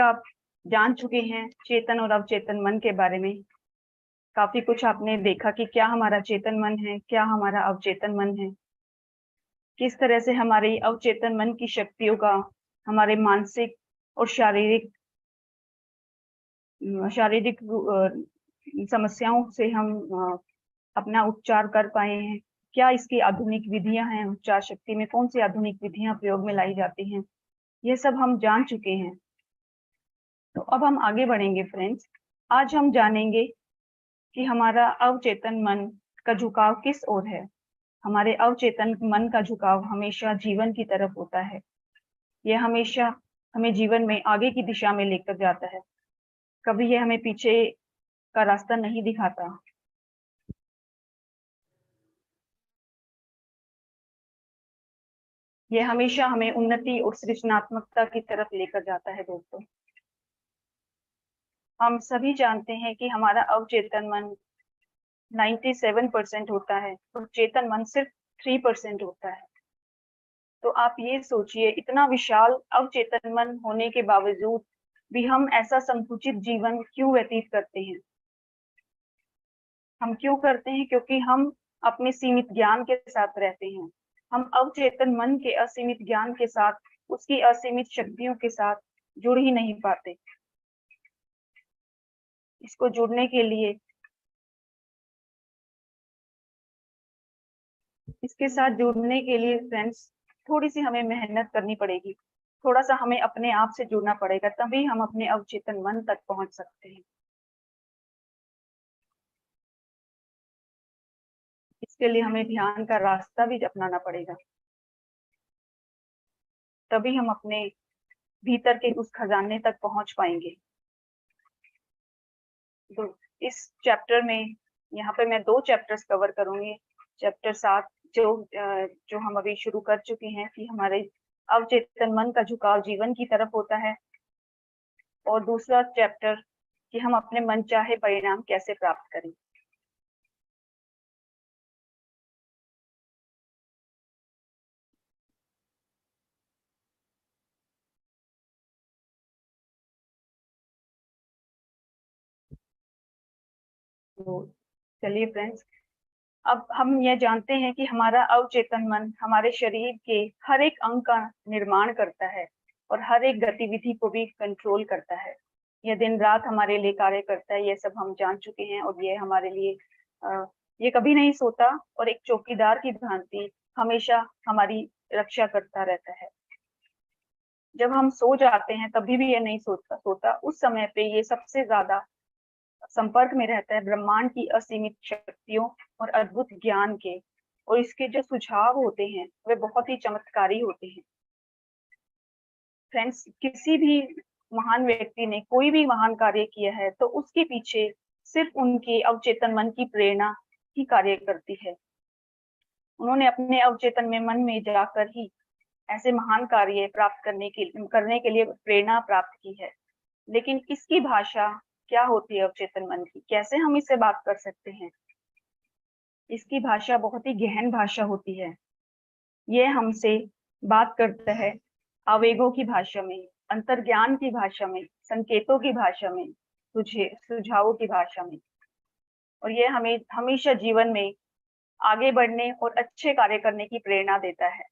आप जान चुके हैं चेतन और अवचेतन मन के बारे में। काफी कुछ आपने देखा कि क्या हमारा चेतन मन है, क्या हमारा अवचेतन मन है, किस तरह से हमारे अवचेतन मन की शक्तियों का हमारे मानसिक और शारीरिक शारीरिक समस्याओं से हम अपना उपचार कर पाए हैं। क्या इसकी आधुनिक विधियां हैं, उपचार शक्ति में कौन सी आधुनिक विधियां प्रयोग में लाई जाती हैं, ये सब हम जान चुके हैं। तो अब हम आगे बढ़ेंगे फ्रेंड्स। आज हम जानेंगे कि हमारा अवचेतन मन का झुकाव किस ओर है। हमारे अवचेतन मन का झुकाव हमेशा जीवन की तरफ होता है। यह हमेशा हमें जीवन में आगे की दिशा में लेकर जाता है, कभी यह हमें पीछे का रास्ता नहीं दिखाता। यह हमेशा हमें उन्नति और सृजनात्मकता की तरफ लेकर जाता है। दोस्तों, हम सभी जानते हैं कि हमारा अवचेतन मन 97% होता है और चेतन मन सिर्फ 3% होता है। तो आप ये सोचिए, इतना विशाल अवचेतन मन होने के बावजूद भी हम ऐसा संकुचित जीवन क्यों व्यतीत करते हैं। हम क्यों करते हैं? क्योंकि हम अपने सीमित ज्ञान के साथ रहते हैं। हम अवचेतन मन के असीमित ज्ञान के साथ, उसकी असीमित शक्तियों के साथ जुड़ ही नहीं पाते। इसको जुड़ने के लिए, इसके साथ जुड़ने के लिए फ्रेंड्स थोड़ी सी हमें मेहनत करनी पड़ेगी। थोड़ा सा हमें अपने आप से जुड़ना पड़ेगा, तभी हम अपने अवचेतन मन तक पहुंच सकते हैं। इसके लिए हमें ध्यान का रास्ता भी अपनाना पड़ेगा, तभी हम अपने भीतर के उस खजाने तक पहुंच पाएंगे। तो इस चैप्टर में, यहाँ पे मैं 2 चैप्टर्स कवर करूंगी। चैप्टर 7 जो हम अभी शुरू कर चुके हैं कि हमारे अवचेतन मन का झुकाव जीवन की तरफ होता है, और दूसरा चैप्टर कि हम अपने मनचाहे परिणाम कैसे प्राप्त करें। तो चलिए फ्रेंड्स, अब हम यह जानते हैं कि हमारा अवचेतन मन हमारे शरीर के हर एक अंग का निर्माण करता है और हर एक गतिविधि को भी कंट्रोल करता है। यह दिन रात हमारे लिए कार्य करता है, ये सब हम जान चुके हैं। और ये हमारे लिए ये कभी नहीं सोता और एक चौकीदार की भांति हमेशा हमारी रक्षा करता रहता है। जब हम सो जाते हैं तभी भी ये नहीं सोता। उस समय पे ये सबसे ज्यादा संपर्क में रहता है ब्रह्मांड की असीमित शक्तियों और अद्भुत ज्ञान के। और इसके जो सुझाव होते हैं वे बहुत ही चमत्कारी होते हैं। फ्रेंड्स, किसी भी महान व्यक्ति ने कोई भी महान कार्य किया है तो उसके पीछे सिर्फ उनके अवचेतन मन की प्रेरणा ही कार्य करती है। उन्होंने अपने अवचेतन में मन में जाकर ही ऐसे महान कार्य प्राप्त करने के लिए प्रेरणा प्राप्त की है। लेकिन इसकी भाषा क्या होती है अवचेतन मन की? कैसे हम इससे बात कर सकते हैं? इसकी भाषा बहुत ही गहन भाषा होती है। यह हमसे बात करता है आवेगों की भाषा में, अंतर्ज्ञान की भाषा में, संकेतों की भाषा में, सुझावों की भाषा में। और यह हमें हमेशा जीवन में आगे बढ़ने और अच्छे कार्य करने की प्रेरणा देता है।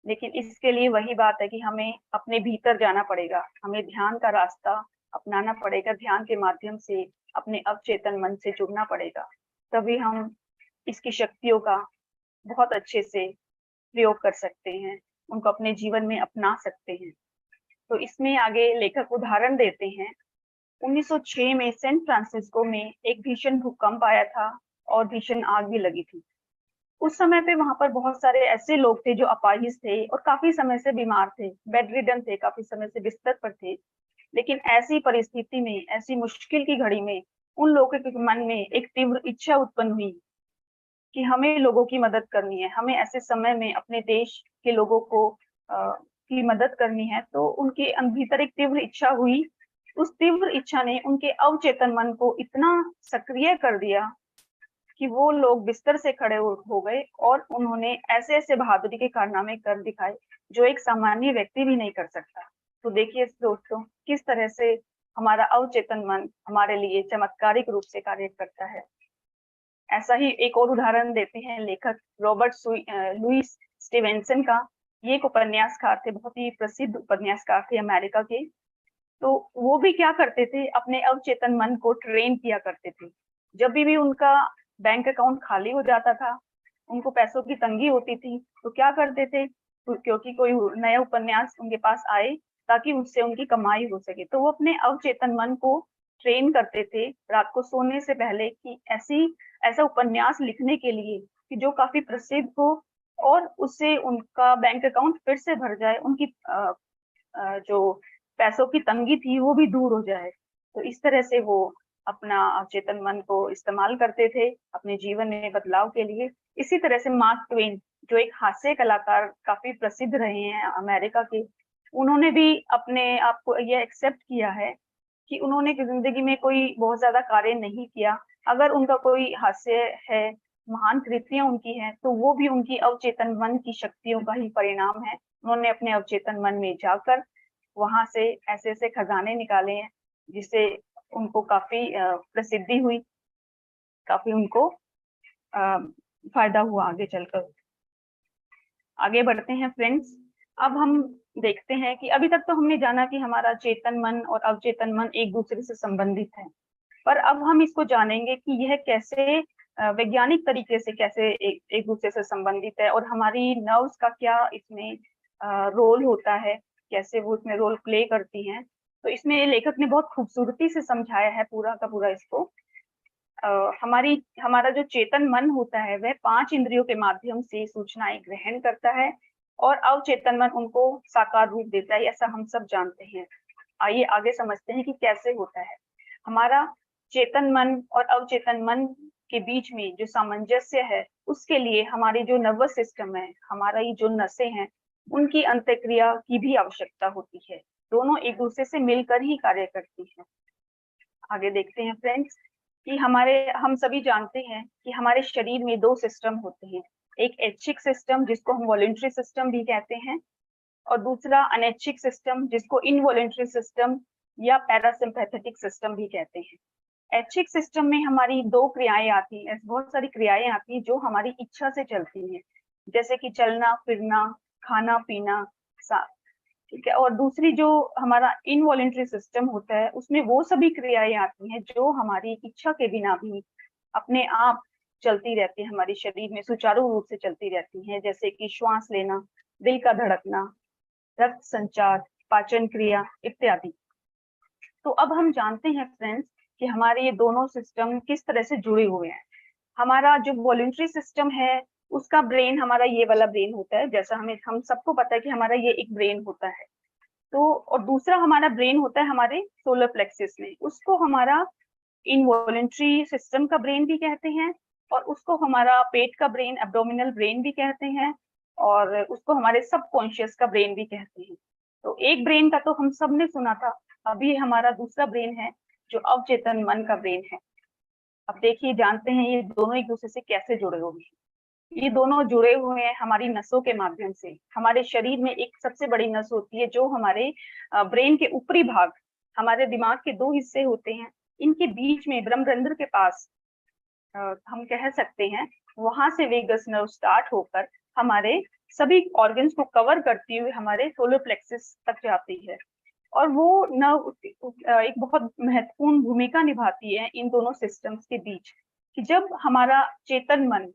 लेकिन इसके लिए वही बात है कि हमें अपने भीतर जाना पड़ेगा, हमें ध्यान का रास्ता अपनाना पड़ेगा, ध्यान के माध्यम से अपने अवचेतन मन से जुड़ना पड़ेगा। तभी हम इसकी शक्तियों का बहुत अच्छे से प्रयोग कर सकते हैं, उनको अपने जीवन में अपना सकते हैं। तो इसमें आगे लेखक उदाहरण देते हैं। 1906 में सैन फ्रांसिस्को में एक भीषण भूकंप आया था और भीषण आग भी लगी थी। उस समय पे वहां पर बहुत सारे ऐसे लोग थे जो अपाहिज थे और काफी समय से बीमार थे, बेड रिडन थे, काफी समय से बिस्तर पर थे। लेकिन ऐसी परिस्थिति में, ऐसी मुश्किल की घड़ी में उन लोगों के मन में एक तीव्र इच्छा उत्पन्न हुई कि हमें लोगों की मदद करनी है, हमें ऐसे समय में अपने देश के लोगों को की मदद करनी है। तो उनके भीतर एक तीव्र इच्छा हुई। उस तीव्र इच्छा ने उनके अवचेतन मन को इतना सक्रिय कर दिया कि वो लोग बिस्तर से खड़े हो गए और उन्होंने ऐसे ऐसे बहादुरी के कारनामे कर दिखाए जो एक सामान्य व्यक्ति भी नहीं कर सकता। तो देखिए दोस्तों, किस तरह से हमारा अवचेतन मन हमारे लिए चमत्कारिक रूप से कार्य करता है। ऐसा ही एक और उदाहरण देते हैं लेखक रॉबर्ट लुइस स्टीवेंसन का। ये एक उपन्यासकार थे, बहुत ही प्रसिद्ध उपन्यासकार थे अमेरिका के। तो वो भी क्या करते थे, अपने अवचेतन मन को ट्रेन किया करते थे। जब भी उनका बैंक अकाउंट खाली हो जाता था, उनको पैसों की तंगी होती थी, तो क्या करते थे, क्योंकि कोई नया उपन्यास उनके पास आए ताकि उससे उनकी कमाई हो सके, तो वो अपने अवचेतन मन को ट्रेन करते थे रात को सोने से पहले कि ऐसा उपन्यास लिखने के लिए कि जो काफी प्रसिद्ध हो और उससे उनका बैंक अकाउंट फिर से भर जाए, उनकी जो पैसों की तंगी थी वो भी दूर हो जाए। तो इस तरह से वो अपना अवचेतन मन को इस्तेमाल करते थे अपने जीवन में बदलाव के लिए। इसी तरह से मार्क ट्वेन, जो एक हास्य कलाकार काफी प्रसिद्ध रहे हैं अमेरिका के, उन्होंने भी अपने आप को ये एक्सेप्ट किया है कि उन्होंने जिंदगी में कोई बहुत ज्यादा कार्य नहीं किया। अगर उनका कोई हास्य है, महान कृतियां उनकी हैं, तो वो भी उनकी अवचेतन मन की शक्तियों का ही परिणाम है। उन्होंने अपने अवचेतन मन में जाकर वहां से ऐसे ऐसे खजाने निकाले हैं जिससे उनको काफी प्रसिद्धि हुई, काफी उनको फायदा हुआ आगे चलकर। आगे बढ़ते हैं फ्रेंड्स। अब हम देखते हैं कि अभी तक तो हमने जाना कि हमारा चेतन मन और अवचेतन मन एक दूसरे से संबंधित है, पर अब हम इसको जानेंगे कि यह कैसे वैज्ञानिक तरीके से कैसे एक दूसरे से संबंधित है और हमारी नर्व्स का क्या इसमें रोल होता है, कैसे वो इसमें रोल प्ले करती हैं। तो इसमें लेखक ने बहुत खूबसूरती से समझाया है पूरा का पूरा इसको। हमारा जो चेतन मन होता है वह 5 इंद्रियों के माध्यम से सूचनाएं ग्रहण करता है और अवचेतन मन उनको साकार रूप देता है, ऐसा हम सब जानते हैं। आइए आगे समझते हैं कि कैसे होता है। हमारा चेतन मन और अवचेतन मन के बीच में जो सामंजस्य है, उसके लिए हमारी जो नर्वस सिस्टम है, हमारा ये जो नसें हैं, उनकी अंतःक्रिया की भी आवश्यकता होती है। दोनों एक दूसरे से मिलकर ही कार्य करती हैं। आगे देखते हैं फ्रेंड्स कि हम सभी जानते हैं कि हमारे शरीर में 2 सिस्टम होते हैं। एक ऐच्छिक सिस्टम जिसको हम वॉलंटरी सिस्टम भी कहते हैं, और दूसरा अनैच्छिक सिस्टम जिसको इनवॉलंटरी सिस्टम या पैरासिम्पैथेटिक सिस्टम भी कहते हैं। ऐच्छिक सिस्टम में हमारी 2 क्रियाएं आती हैं, बहुत सारी क्रियाएं आती हैं जो हमारी इच्छा से चलती हैं, जैसे कि चलना फिरना, खाना पीना, ठीक है। और दूसरी जो हमारा इनवॉलंटरी सिस्टम होता है, उसमें वो सभी क्रियाएं आती हैं जो हमारी इच्छा के बिना भी अपने आप चलती रहती है, हमारे शरीर में सुचारू रूप से चलती रहती हैं, जैसे कि श्वास लेना, दिल का धड़कना, रक्त संचार, पाचन क्रिया इत्यादि। तो अब हम जानते हैं फ्रेंड्स कि हमारे ये दोनों सिस्टम किस तरह से जुड़े हुए हैं। हमारा जो वॉलंटरी सिस्टम है, उसका ब्रेन हमारा ये वाला ब्रेन होता है, जैसा हम सबको पता है कि हमारा ये एक ब्रेन होता है। तो और दूसरा हमारा ब्रेन होता है हमारे सोलर प्लेक्सिस में, उसको हमारा इनवॉलंटरी सिस्टम का ब्रेन भी कहते हैं, और उसको हमारा पेट का ब्रेन, एब्डोमिनल ब्रेन भी कहते हैं, और उसको हमारे सबकॉन्शियस का ब्रेन भी कहते हैं। तो एक ब्रेन का तो हम सब ने सुना था, अभी हमारा दूसरा ब्रेन है जो अवचेतन मन का ब्रेन है। अब देखिए, जानते हैं ये दोनों एक दूसरे से कैसे जुड़े हुए हैं। ये दोनों जुड़े हुए हैं हमारी नसों के माध्यम से। हमारे शरीर में एक सबसे बड़ी नस होती है जो हमारे ब्रेन के ऊपरी भाग, हमारे दिमाग के 2 हिस्से होते हैं, इनके बीच में ब्रह्मरंध्र के पास हम कह सकते हैं, वहां से वेगस नर्व स्टार्ट होकर हमारे सभी ऑर्गन्स को कवर करती हुई हमारे सोलर प्लेक्सिस तक जाती है। और वो नर्व एक बहुत महत्वपूर्ण भूमिका निभाती है इन दोनों सिस्टम्स के बीच, कि जब हमारा चेतन मन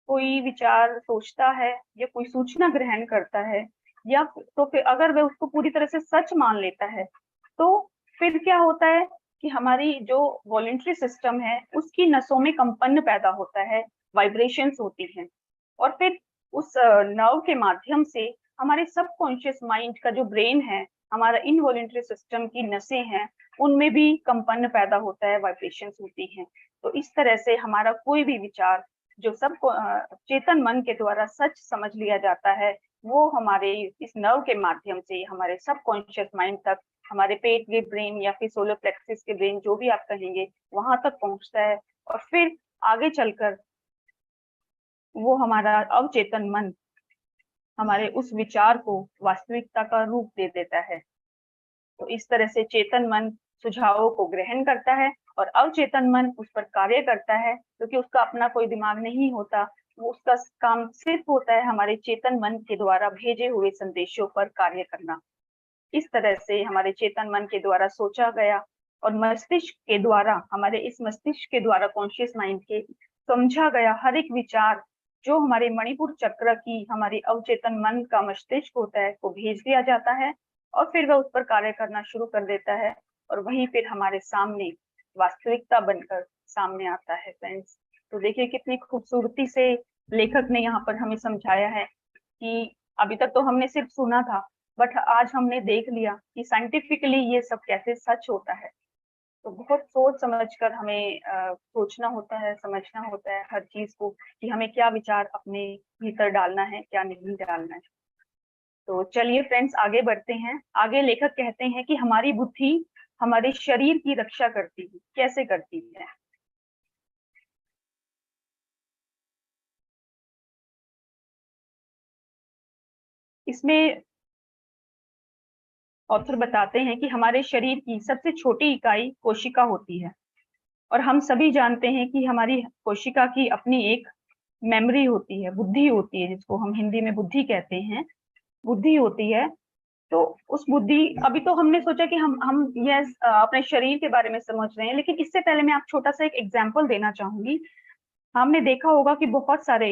कोई विचार सोचता है या कोई सूचना ग्रहण करता है, या तो फिर अगर वह उसको पूरी तरह से सच मान लेता है, तो फिर क्या होता है कि हमारी जो वॉलंटरी सिस्टम है उसकी नसों में कंपन पैदा होता है, वाइब्रेशंस होती हैं, और फिर उस नर्व के माध्यम से हमारे सबकॉन्शियस माइंड का जो ब्रेन है, हमारा इनवॉलंटरी सिस्टम की नसें हैं, उनमें भी कंपन पैदा होता है, वाइब्रेशंस होती हैं। तो इस तरह से हमारा कोई भी विचार जो सबको चेतन मन के द्वारा सच समझ लिया जाता है, वो हमारे इस नर्व के माध्यम से हमारे सबकॉन्शियस माइंड तक, हमारे पेट के ब्रेन या फिर सोलर प्लेक्सिस के ब्रेन, जो भी आप कहेंगे, वहां तक पहुंचता है, और फिर आगे चलकर वो हमारा अवचेतन मन हमारे उस विचार को वास्तविकता का रूप दे देता है। तो इस तरह से चेतन मन सुझावों को ग्रहण करता है और अवचेतन मन उस पर कार्य करता है, क्योंकि उसका अपना कोई दिमाग नहीं होता। वो उसका काम सिर्फ होता है हमारे चेतन मन के द्वारा भेजे हुए संदेशों पर कार्य करना। इस तरह से हमारे चेतन मन के द्वारा सोचा गया और मस्तिष्क के द्वारा, हमारे इस मस्तिष्क के द्वारा, कॉन्शियस माइंड के समझा गया हर एक विचार जो हमारे मणिपुर चक्र की, हमारी अवचेतन मन का मस्तिष्क होता है, को भेज दिया जाता है और फिर वह उस पर कार्य करना शुरू कर देता है और वही फिर हमारे सामने वास्तविकता बनकर सामने आता है फ्रेंड्स। तो देखिए कितनी खूबसूरती से लेखक ने यहाँ पर हमें समझाया है कि अभी तक तो हमने सिर्फ सुना था, बट आज हमने देख लिया कि साइंटिफिकली ये सब कैसे सच होता है। तो बहुत सोच समझकर हमें सोचना होता है, समझना होता है हर चीज को कि हमें क्या विचार अपने भीतर डालना है, क्या नहीं डालना है। तो चलिए फ्रेंड्स आगे बढ़ते हैं। आगे लेखक कहते हैं कि हमारी बुद्धि हमारे शरीर की रक्षा करती है। कैसे करती है? इसमें ऑथर बताते हैं कि हमारे शरीर की सबसे छोटी इकाई कोशिका होती है और हम सभी जानते हैं कि हमारी कोशिका की अपनी एक मेमोरी होती है, बुद्धि होती है, जिसको हम हिंदी में बुद्धि कहते हैं, बुद्धि होती है। तो उस बुद्धि, अभी तो हमने सोचा कि हम ये अपने शरीर के बारे में समझ रहे हैं, लेकिन इससे पहले मैं आप छोटा सा एक एग्जाम्पल देना चाहूंगी। हमने देखा होगा कि बहुत सारे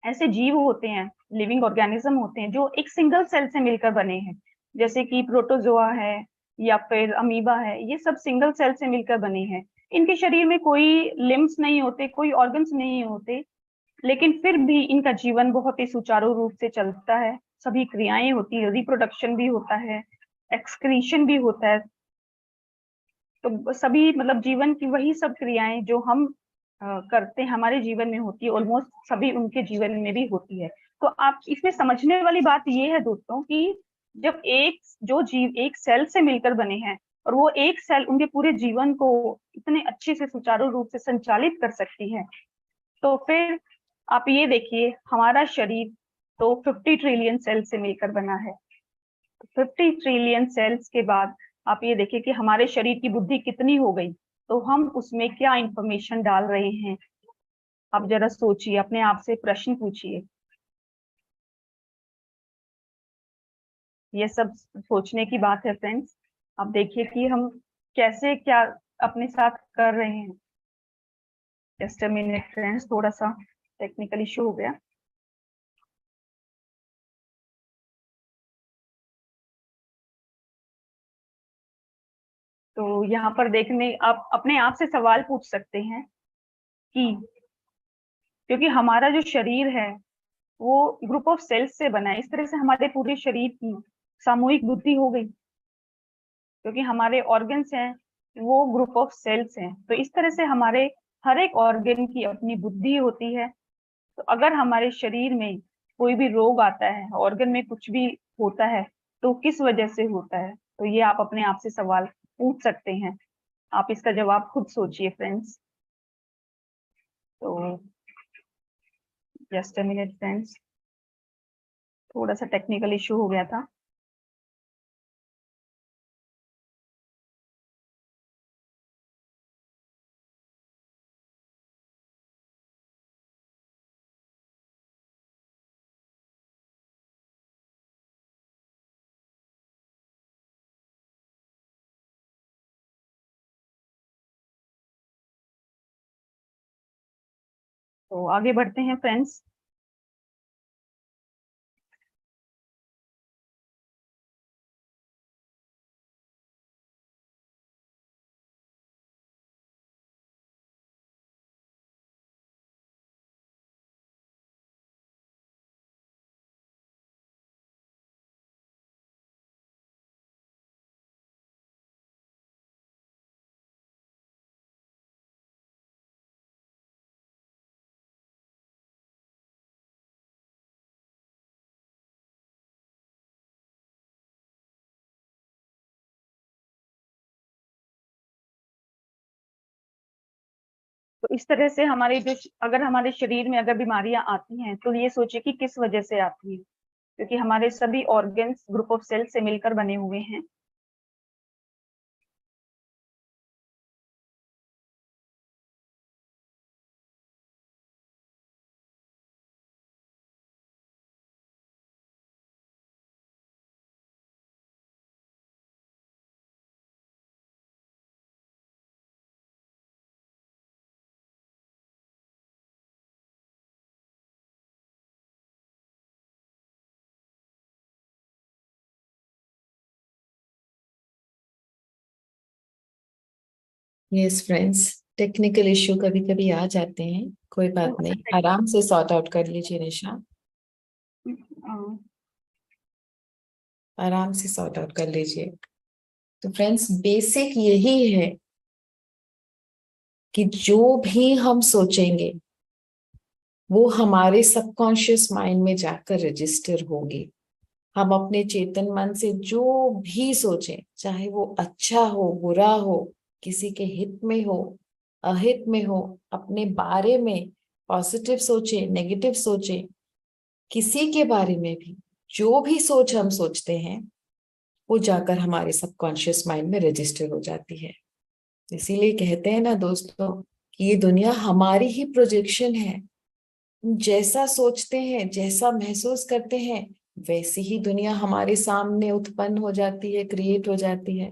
ऐसे जीव होते हैं, लिविंग ऑर्गेनिज्म होते हैं जो एक सिंगल सेल से मिलकर बने हैं, जैसे कि प्रोटोजोआ है या फिर अमीबा है। ये सब सिंगल सेल से मिलकर बने हैं। इनके शरीर में कोई लिम्स नहीं होते, कोई ऑर्गन्स नहीं होते, लेकिन फिर भी इनका जीवन बहुत ही सुचारू रूप से चलता है। सभी क्रियाएं होती है, रिप्रोडक्शन भी होता है, एक्सक्रीशन भी होता है। तो सभी मतलब जीवन की वही सब क्रियाएं जो हम करते हैं हमारे जीवन में होती है, ऑलमोस्ट सभी उनके जीवन में भी होती है। तो आप इसमें समझने वाली बात ये है दोस्तों कि जब एक जो जीव एक सेल से मिलकर बने हैं और वो एक सेल उनके पूरे जीवन को इतने अच्छे से सुचारू रूप से संचालित कर सकती है, तो फिर आप ये देखिए हमारा शरीर तो 50 ट्रिलियन सेल से मिलकर बना है। 50 ट्रिलियन सेल्स के बाद आप ये देखिए कि हमारे शरीर की बुद्धि कितनी हो गई, तो हम उसमें क्या इंफॉर्मेशन डाल रहे हैं। आप जरा सोचिए, अपने आप से प्रश्न पूछिए। ये सब सोचने की बात है फ्रेंड्स। आप देखिए कि हम कैसे क्या अपने साथ कर रहे हैं। जस्ट अ मिनट फ्रेंड्स, थोड़ा सा टेक्निकल इशू हो गया। तो यहाँ पर देखने आप अपने आप से सवाल पूछ सकते हैं कि क्योंकि हमारा जो शरीर है वो ग्रुप ऑफ सेल्स से बना है, इस तरह से हमारे पूरे शरीर की सामूहिक बुद्धि हो गई, क्योंकि हमारे ऑर्गन्स हैं वो ग्रुप ऑफ सेल्स हैं। तो इस तरह से हमारे हर एक ऑर्गन की अपनी बुद्धि होती है। तो अगर हमारे शरीर में कोई भी रोग आता है, ऑर्गन में कुछ भी होता है, तो किस वजह से होता है, तो ये आप अपने आप से सवाल पूछ सकते हैं। आप इसका जवाब खुद सोचिए फ्रेंड्स। तो जस्ट अ मिनट फ्रेंड्स, थोड़ा सा टेक्निकल इशू हो गया था। तो आगे बढ़ते हैं फ्रेंड्स। तो इस तरह से हमारे जो अगर हमारे शरीर में अगर बीमारियां आती हैं तो ये सोचिए कि किस वजह से आती है, क्योंकि हमारे सभी ऑर्गन्स ग्रुप ऑफ सेल से मिलकर बने हुए हैं। यस फ्रेंड्स, टेक्निकल इश्यू कभी कभी आ जाते हैं, कोई बात नहीं, आराम से सॉर्ट आउट कर लीजिए निशा, आराम से सॉर्ट आउट कर लीजिए। तो फ्रेंड्स, बेसिक यही है कि जो भी हम सोचेंगे वो हमारे सबकॉन्शियस माइंड में जाकर रजिस्टर होगी। हम अपने चेतन मन से जो भी सोचें, चाहे वो अच्छा हो बुरा हो, किसी के हित में हो अहित में हो, अपने बारे में पॉजिटिव सोचें नेगेटिव सोचें, किसी के बारे में भी जो भी सोच हम सोचते हैं वो जाकर हमारे सबकॉन्शियस माइंड में रजिस्टर हो जाती है। इसीलिए कहते हैं ना दोस्तों कि ये दुनिया हमारी ही प्रोजेक्शन है। जैसा सोचते हैं, जैसा महसूस करते हैं, वैसी ही दुनिया हमारे सामने उत्पन्न हो जाती है, क्रिएट हो जाती है।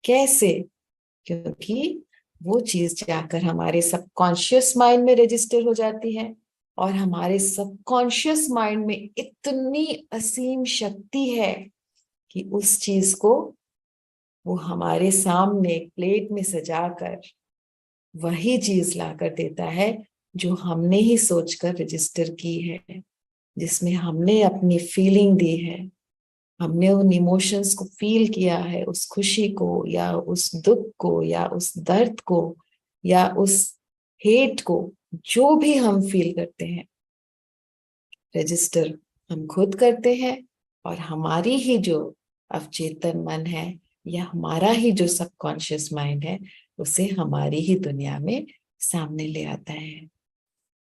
कैसे? क्योंकि वो चीज जाकर हमारे सबकॉन्शियस माइंड में रजिस्टर हो जाती है, और हमारे सबकॉन्शियस माइंड में इतनी असीम शक्ति है कि उस चीज को वो हमारे सामने एक प्लेट में सजाकर वही चीज लाकर देता है जो हमने ही सोचकर रजिस्टर की है, जिसमें हमने अपनी फीलिंग दी है, हमने उन इमोशंस को फील किया है, उस खुशी को या उस दुख को या उस दर्द को या उस हेट को, जो भी हम फील करते हैं, रजिस्टर हम खुद करते हैं। और हमारी ही जो अवचेतन मन है या हमारा ही जो सबकॉन्शियस माइंड है, उसे हमारी ही दुनिया में सामने ले आता है।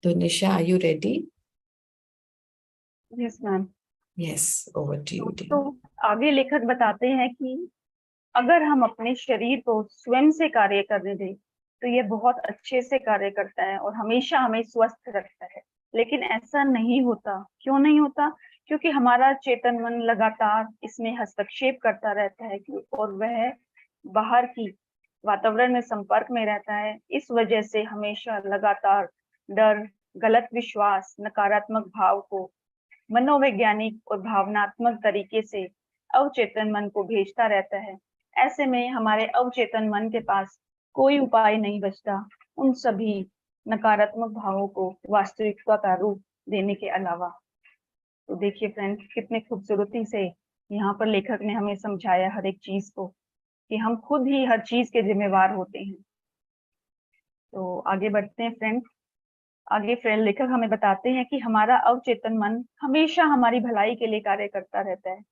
तो Nisha, are you ready? Yes ma'am. Yes, over to you तो डियर। आगे लेखक बताते हैं कि अगर हम अपने शरीर को स्वयं से कार्य करने दें तो ये बहुत अच्छे से कार्य करता है और हमेशा हमें स्वस्थ रखता है। लेकिन ऐसा नहीं होता। क्यों नहीं होता? क्योंकि हमारा चेतन मन लगातार इसमें हस्तक्षेप करता रहता है और वह बाहर की वातावरण में संपर्क में रहता है। इस वजह से हमेशा लगातार डर, गलत विश्वास, नकारात्मक भाव को मनोवैज्ञानिक और भावनात्मक तरीके से अवचेतन मन को भेजता रहता है। ऐसे में हमारे अवचेतन मन के पास कोई उपाय नहीं बचता उन सभी नकारात्मक भावों को वास्तविकता का रूप देने के अलावा। तो देखिए फ्रेंड्स, कितने खूबसूरती से यहाँ पर लेखक ने हमें समझाया हर एक चीज को कि हम खुद ही हर चीज के जिम्मेवार होते हैं। तो आगे बढ़ते हैं फ्रेंड्स। आगे फ्रेंड लेखक हमें बताते हैं कि हमारा अवचेतन मन हमेशा हमारी भलाई के लिए कार्य करता रहता है।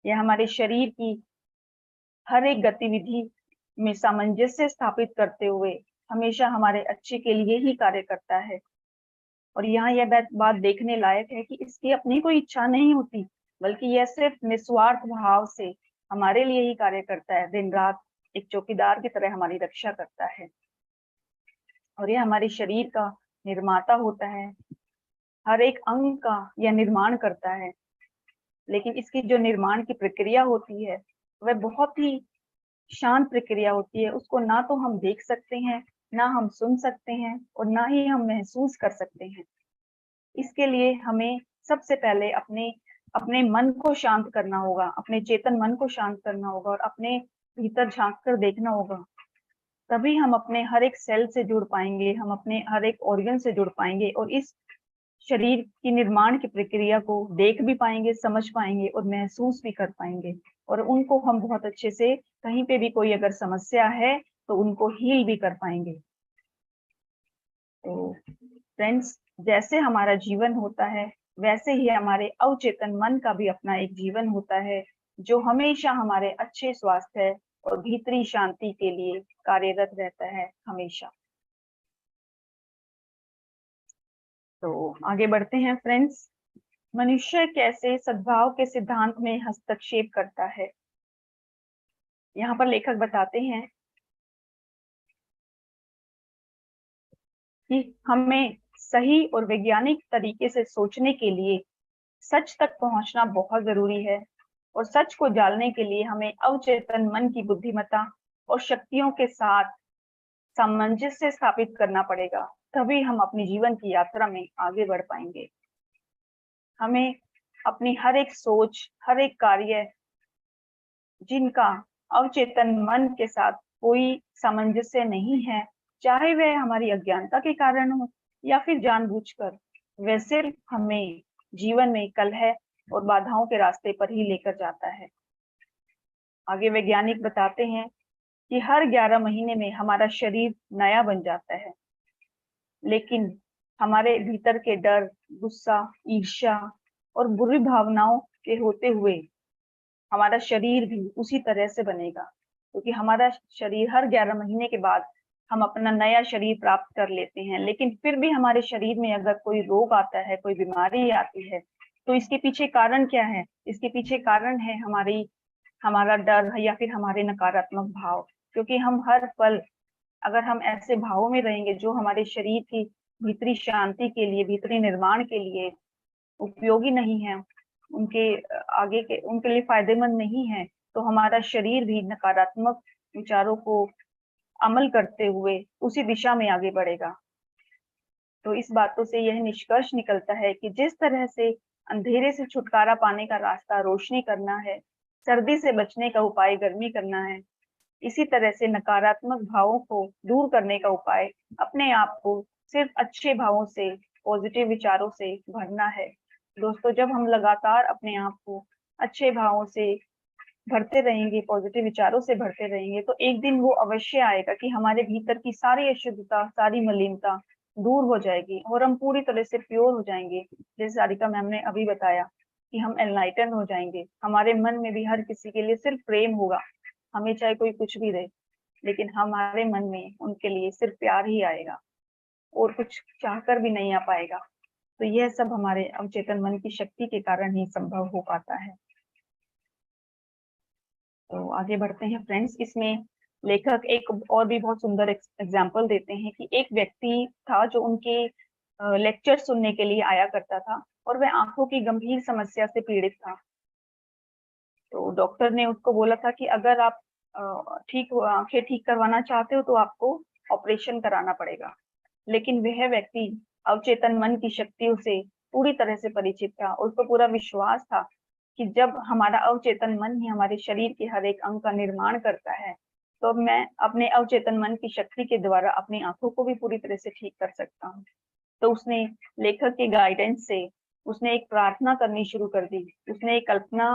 यह हमारे शरीर की हर एक गतिविधि में सामंजस्य स्थापित करते हुए हमेशा हमारे अच्छे के लिए ही कार्य करता है। और यहाँ यह बात देखने लायक है कि इसकी अपनी कोई इच्छा नहीं होती, बल्कि यह सिर्फ निस्वार्थ भाव से हमारे लिए ही कार्य करता है। दिन रात एक चौकीदार की तरह हमारी रक्षा करता है और यह हमारे शरीर का निर्माता होता है। हर एक अंग का यह निर्माण करता है, लेकिन इसकी जो निर्माण की प्रक्रिया होती है वह बहुत ही शांत प्रक्रिया होती है। उसको ना तो हम देख सकते हैं, ना हम सुन सकते हैं और ना ही हम महसूस कर सकते हैं। इसके लिए हमें सबसे पहले अपने अपने मन को शांत करना होगा, अपने चेतन मन को शांत करना होगा और अपने भीतर झांक कर देखना होगा। तभी हम अपने हर एक सेल से जुड़ पाएंगे, हम अपने हर एक ऑर्गन से जुड़ पाएंगे और इस शरीर की निर्माण की प्रक्रिया को देख भी पाएंगे, समझ पाएंगे और महसूस भी कर पाएंगे। और उनको हम बहुत अच्छे से, कहीं पे भी कोई अगर समस्या है तो उनको हील भी कर पाएंगे। तो फ्रेंड्स, जैसे हमारा जीवन होता है वैसे ही हमारे अवचेतन मन का भी अपना एक जीवन होता है, जो हमेशा हमारे अच्छे स्वास्थ्य और भीतरी शांति के लिए कार्यरत रहता है हमेशा। तो आगे बढ़ते हैं फ्रेंड्स। मनुष्य कैसे सद्भाव के सिद्धांत में हस्तक्षेप करता है। यहाँ पर लेखक बताते हैं कि हमें सही और वैज्ञानिक तरीके से सोचने के लिए सच तक पहुंचना बहुत जरूरी है और सच को जानने के लिए हमें अवचेतन मन की बुद्धिमत्ता और शक्तियों के साथ सामंजस्य स्थापित करना पड़ेगा। तभी हम अपनी जीवन की यात्रा में आगे बढ़ पाएंगे। हमें अपनी हर एक सोच, हर एक कार्य जिनका अवचेतन मन के साथ कोई सामंजस्य नहीं है, चाहे वह हमारी अज्ञानता के कारण हो या फिर जानबूझकर, वह सिर्फ हमें जीवन में कलह और बाधाओं के रास्ते पर ही लेकर जाता है। आगे वैज्ञानिक बताते हैं कि हर 11 महीने में हमारा शरीर नया बन जाता है, लेकिन हमारे भीतर के डर, गुस्सा, ईर्ष्या और बुरी भावनाओं के होते हुए हमारा शरीर भी उसी तरह से बनेगा, क्योंकि हमारा शरीर हर 11 महीने के बाद हम अपना नया शरीर प्राप्त कर लेते हैं। लेकिन फिर भी हमारे शरीर में अगर कोई रोग आता है, कोई बीमारी आती है, तो इसके पीछे कारण क्या है? इसके पीछे कारण है हमारा डर या फिर हमारे नकारात्मक भाव। क्योंकि हम हर पल अगर हम ऐसे भावों में रहेंगे जो हमारे शरीर की भीतरी शांति के लिए, भीतरी निर्माण के लिए उपयोगी नहीं है, उनके लिए फायदेमंद नहीं है, तो हमारा शरीर भी नकारात्मक विचारों को अमल करते हुए उसी दिशा में आगे बढ़ेगा। तो इस बातों से यह निष्कर्ष निकलता है कि जिस तरह से अंधेरे से छुटकारा पाने का रास्ता रोशनी करना है, सर्दी से बचने का उपाय गर्मी करना है, इसी तरह से नकारात्मक भावों को दूर करने का उपाय अपने आप को सिर्फ अच्छे भावों से, पॉजिटिव विचारों से भरना है। दोस्तों, जब हम लगातार अपने आप को अच्छे भावों से भरते रहेंगे, पॉजिटिव विचारों से भरते रहेंगे, तो एक दिन वो अवश्य आएगा कि हमारे भीतर की सारी अशुद्धता, सारी मलिनता दूर हो जाएगी और हम पूरी तरह से प्योर हो जाएंगे। जैसे सारिका मैम ने अभी बताया कि हम एनलाइटन हो जाएंगे, हमारे मन में भी हर किसी के लिए सिर्फ प्रेम होगा, हमें चाहे कोई कुछ भी दे, लेकिन हमारे मन में उनके लिए सिर्फ प्यार ही आएगा और कुछ चाहकर भी नहीं आ पाएगा। तो यह सब हमारे अवचेतन मन की शक्ति के कारण ही संभव हो पाता है। तो आगे बढ़ते हैं फ्रेंड्स। इसमें लेखक एक और भी बहुत सुंदर एग्जाम्पल देते हैं कि एक व्यक्ति था जो उनके लेक्चर सुनने के लिए आया करता था और वह आंखों की गंभीर समस्या से पीड़ित था। तो डॉक्टर ने उसको बोला था कि अगर आप आंखें ठीक करवाना चाहते हो तो आपको ऑपरेशन कराना पड़ेगा। लेकिन वह व्यक्ति अवचेतन मन की शक्तियों से पूरी तरह से परिचित था, उसको पूरा विश्वास था कि जब हमारा अवचेतन मन ही हमारे शरीर के हर एक अंग का निर्माण करता है, तो मैं अपने अवचेतन मन की शक्ति के द्वारा अपनी आंखों को भी पूरी तरह से ठीक कर सकता हूँ। तो उसने लेखक के गाइडेंस से उसने एक प्रार्थना करनी शुरू कर दी। उसने एक कल्पना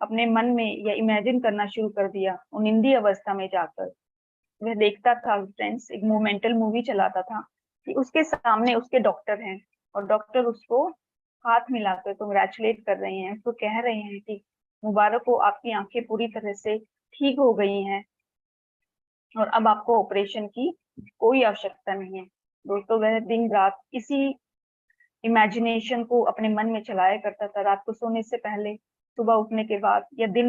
अपने मन में या इमेजिन करना शुरू कर दिया। निंदी अवस्था में जाकर वह देखता था फ्रेंड्स, एक मेंटल मूवी चलाता था कि उसके सामने उसके डॉक्टर हैं और डॉक्टर उसको हाथ मिलाकर कंग्रेचुलेट कर रहे हैं, उसको कह रहे हैं कि मुबारक हो, आपकी आंखें पूरी तरह से ठीक हो गई हैं और अब आपको ऑपरेशन की कोई आवश्यकता नहीं है। दोस्तों, वह दिन रात इसी इमेजिनेशन को अपने मन में चलाया करता था, रात को सोने से पहले, सुबह उठने के बाद या दिन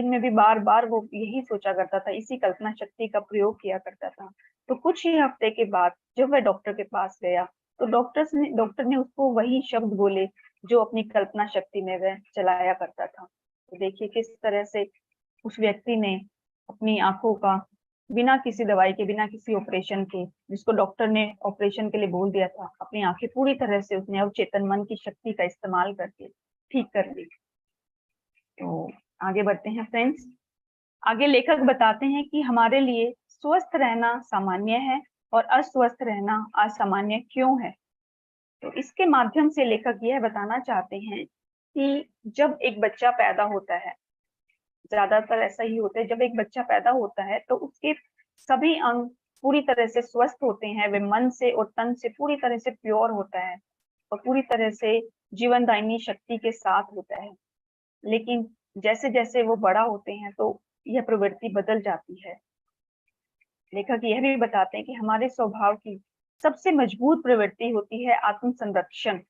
में भी बार बार वो यही सोचा करता था, इसी कल्पना शक्ति का प्रयोग किया करता था। तो कुछ ही हफ्ते के बाद जब वह डॉक्टर के पास गया तो डॉक्टर ने उसको वही शब्द बोले जो अपनी कल्पना शक्ति में वह चलाया करता था। तो देखिए किस तरह से उस व्यक्ति ने अपनी आंखों का बिना किसी दवाई के, बिना किसी ऑपरेशन के, जिसको डॉक्टर ने ऑपरेशन के लिए बोल दिया था, अपनी आंखें पूरी तरह से उसने अवचेतन मन की शक्ति का इस्तेमाल करके ठीक कर ली। तो आगे बढ़ते हैं फ्रेंड्स। आगे लेखक बताते हैं कि हमारे लिए स्वस्थ रहना सामान्य है और अस्वस्थ रहना असामान्य क्यों है। तो इसके माध्यम से लेखक यह बताना चाहते हैं कि जब एक बच्चा पैदा होता है, ज्यादातर ऐसा ही होता है, जब एक बच्चा पैदा होता है तो उसके सभी अंग पूरी तरह से स्वस्थ होते हैं, वे मन से और तन से पूरी तरह से प्योर होता है और पूरी तरह से जीवनदायिनी शक्ति के साथ होता है। लेकिन जैसे जैसे वो बड़ा होते हैं तो यह प्रवृत्ति बदल जाती है। लेखक यह भी बताते हैं कि हमारे स्वभाव की सबसे मजबूत प्रवृत्ति होती है आत्म संरक्षण।